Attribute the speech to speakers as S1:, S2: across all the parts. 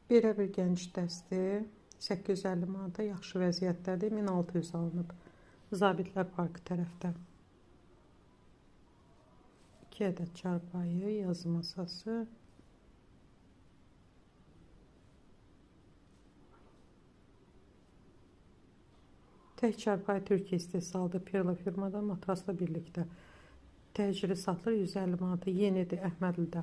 S1: Belə bir gənc dəsti 850 manata yaxşı vəziyyətdədir. 1600 alınıb. Zabitlər Parkı tərəfdə. 2 ədəd çarpayı, yazı masası. Tək çarpayı Türkiyə istehsalıdır. Perla firmadan matrasla birlikdə. Təcili satılır 150 manata. Yenidir Əhmədlidə.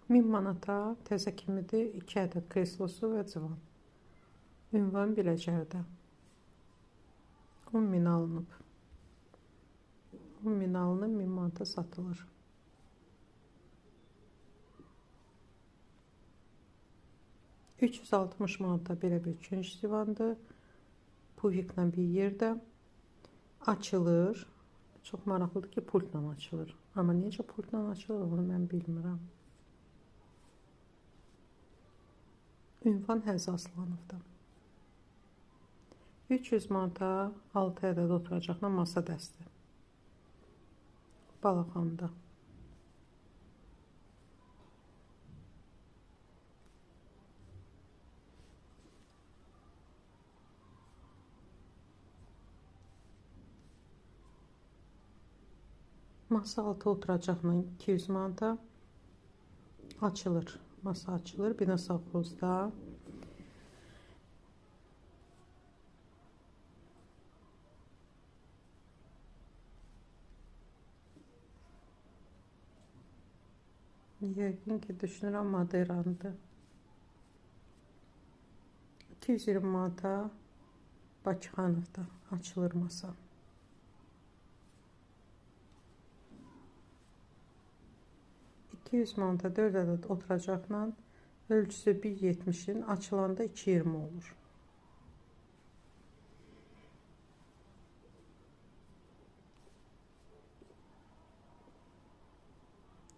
S1: Min manata təzə kimidir. 2 ədəd kreslosu və civan. Ünvan Biləcərdə. 10.000 alınıb. 10.000 alınıb 1000 manata satılır. $360 manata belə bir künc divandır. Pufiklə bir yerdə. Açılır. Çox maraqlıdır ki, pultla açılır. Amma necə pultla açılır, onu mən bilmirəm. Ünvan Həzə Aslanıvda. 300 manata 6 ədəd oturacaqla masa dəsti. Balaxanda. Masa altı oturacaqla 200 manata açılır. Masa açılır. Bina savxozda. Yəqin ki, düşünürəm Madeirandır. 220 manata Bakıxanovda açılır masa. $200 manata 4 ədəd oturacaqla ölçüsü 1.70'in açılanda 2.20 olur.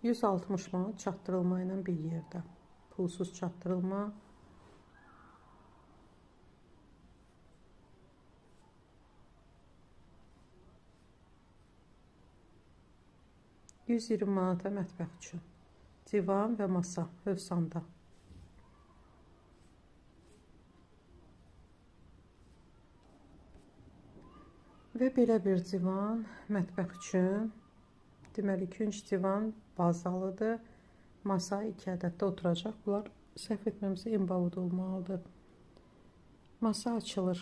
S1: $160 manat çatdırılma ilə bir yerdə. Pulsuz çatdırılma. $120 manata mətbəx üçün. Divan və masa Hövsanda. Və belə bir divan mətbəx üçün. Deməli, künc divan bazalıdır. Masa 2 ədəddə oturacaq. Bunlar səhv etməmizə inbound olmalıdır. Masa açılır.